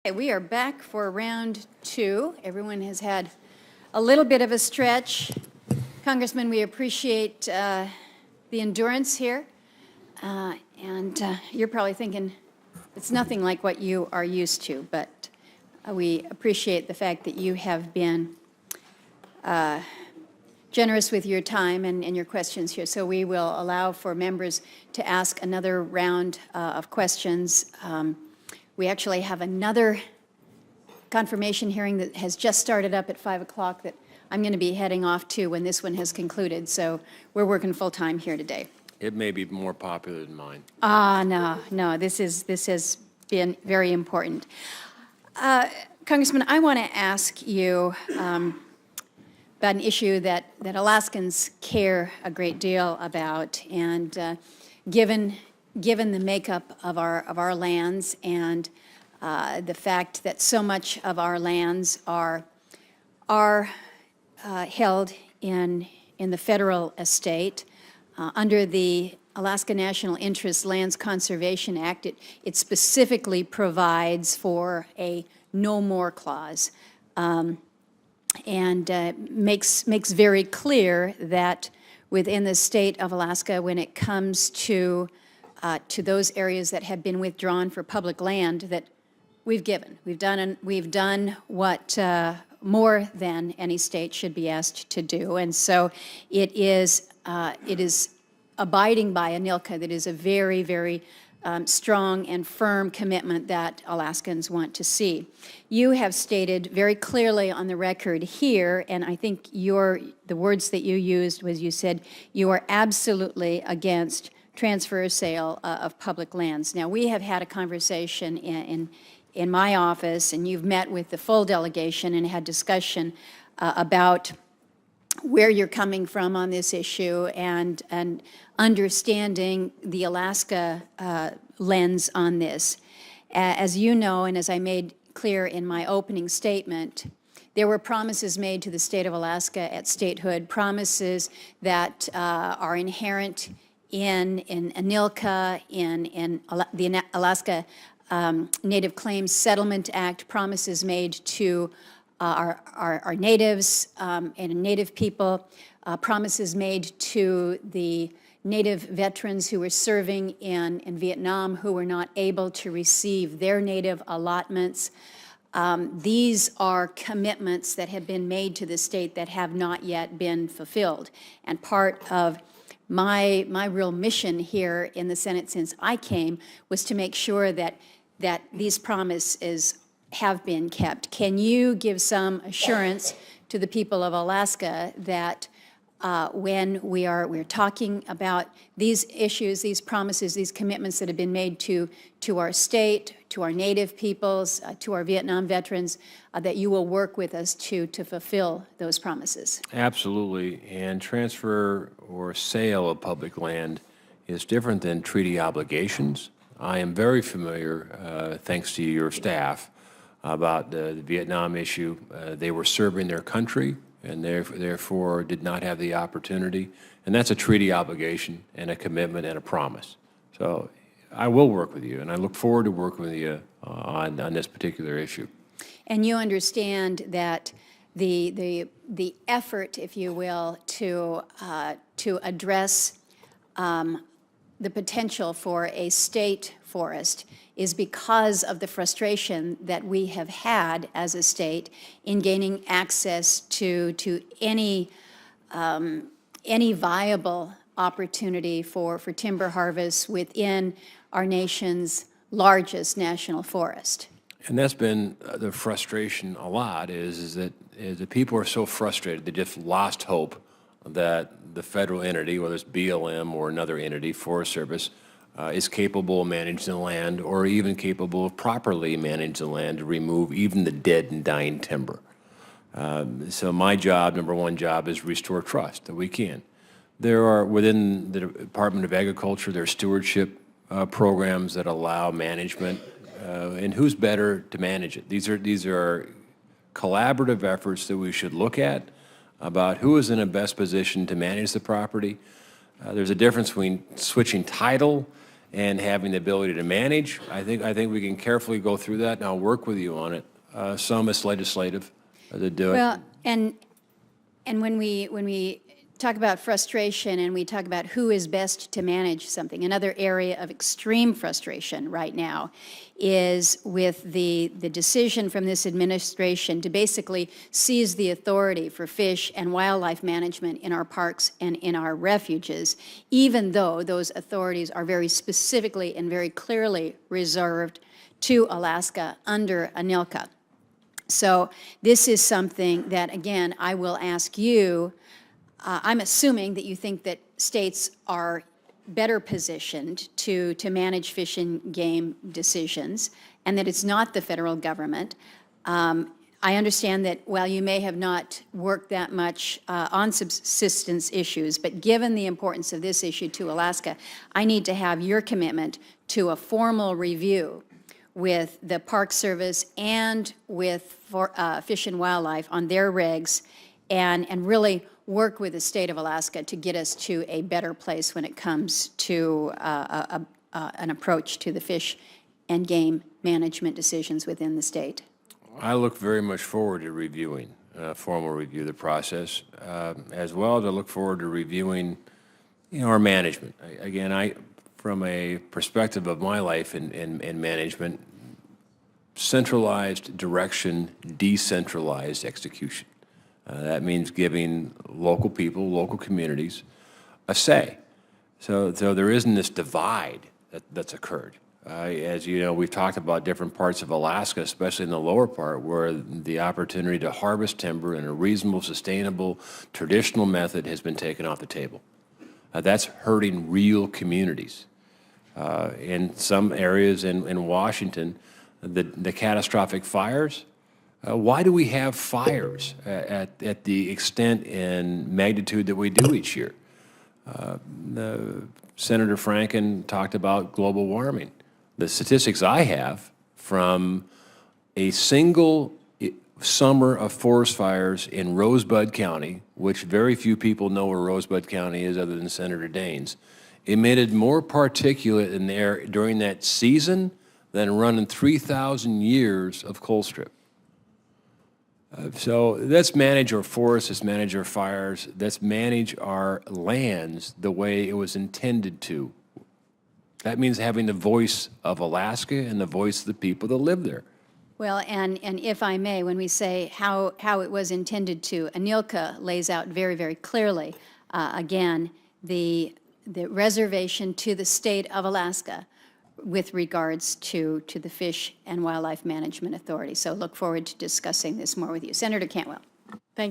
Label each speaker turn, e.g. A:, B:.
A: Okay, we are back for round two. Everyone has had a little bit of a stretch. Congressman, we appreciate the endurance here. And you're probably thinking it's nothing like what you are used to, but we appreciate the fact that you have been generous with your time and your questions here. So we will allow for members to ask another round of questions. We actually have another confirmation hearing that has just started up at 5 o'clock that I'm going to be heading off to when this one has concluded. So we're working full time here today.
B: It may be more popular than mine.
A: No, this has been very important. Congressman, I want to ask you about an issue that Alaskans care a great deal about, and given the makeup of our lands and the fact that so much of our lands are held in the federal estate under the Alaska National Interest Lands Conservation Act, it specifically provides for a no more clause, and makes very clear that within the state of Alaska, when it comes to those areas that have been withdrawn for public land, that we've done what more than any state should be asked to do, and so it is abiding by a NILCA that is a very, very strong and firm commitment that Alaskans want to see. You have stated very clearly on the record here, and I think the words that you used was, you said you are absolutely against transfer or sale of public lands. Now, we have had a conversation in my office, and you've met with the full delegation and had discussion about where you're coming from on this issue and understanding the Alaska lens on this. As you know, and as I made clear in my opening statement, there were promises made to the state of Alaska at statehood, promises that are inherent in ANILCA, in the Alaska Native Claims Settlement Act, promises made to our natives and Native people, promises made to the Native veterans who were serving in Vietnam who were not able to receive their Native allotments. These are commitments that have been made to the state that have not yet been fulfilled. And part of my real mission here in the Senate since I came was to make sure that these promises have been kept. Can you give some assurance to the people of Alaska that when we're talking about these issues, these promises, these commitments that have been made to our state, to our Native peoples, to our Vietnam veterans, that you will work with us to fulfill those promises?
B: Absolutely. And transfer or sale of public land is different than treaty obligations. I am very familiar, thanks to your staff, about the Vietnam issue. They were serving their country and therefore did not have the opportunity. And that's a treaty obligation and a commitment and a promise. So I will work with you, and I look forward to working with you on this particular issue.
A: And you understand that the effort, if you will, to address the potential for a state forest is because of the frustration that we have had as a state in gaining access to any viable opportunity for timber harvest within our nation's largest national forest.
B: And that's been the frustration a lot, is that the people are so frustrated, they just lost hope that the federal entity, whether it's BLM or another entity, Forest Service, is capable of managing the land, or even capable of properly managing the land to remove even the dead and dying timber. So my job, number one job, is restore trust, that we can. There are, within the Department of Agriculture, there are stewardship programs that allow management, and who's better to manage it? These are collaborative efforts that we should look at about who is in the best position to manage the property. There's a difference between switching title and having the ability to manage. I think we can carefully go through that, and I'll work with you on it. Some is legislative to do it.
A: Well, and when we talk about frustration and we talk about who is best to manage something, another area of extreme frustration right now is with the decision from this administration to basically seize the authority for fish and wildlife management in our parks and in our refuges, even though those authorities are very specifically and very clearly reserved to Alaska under ANILCA. So this is something that, again, I will ask you. I'm assuming that you think that states are better positioned to manage fish and game decisions, and that it's not the federal government. I understand that while you may have not worked that much on subsistence issues, but given the importance of this issue to Alaska, I need to have your commitment to a formal review with the Park Service and with Fish and Wildlife on their regs, and really work with the state of Alaska to get us to a better place when it comes to an approach to the fish and game management decisions within the state.
B: I look very much forward to reviewing, formal review of the process, as well as I look forward to reviewing, our management. Again, from a perspective of my life in management, centralized direction, decentralized execution. That means giving local people, local communities, a say. So there isn't this divide that's occurred. As you know, we've talked about different parts of Alaska, especially in the lower part, where the opportunity to harvest timber in a reasonable, sustainable, traditional method has been taken off the table. That's hurting real communities. In some areas in Washington, the catastrophic fires. Why do we have fires at the extent and magnitude that we do each year? Senator Franken talked about global warming. The statistics I have from a single summer of forest fires in Rosebud County, which very few people know where Rosebud County is other than Senator Daines, emitted more particulate in the air during that season than running 3,000 years of coal strip. So let's manage our forests, let's manage our fires, let's manage our lands the way it was intended to. That means having the voice of Alaska and the voice of the people that live there.
A: Well, and if I may, when we say how it was intended to, ANILCA lays out very, very clearly, again, the reservation to the state of Alaska with regards to the Fish and Wildlife Management Authority. So look forward to discussing this more with you. Senator Cantwell.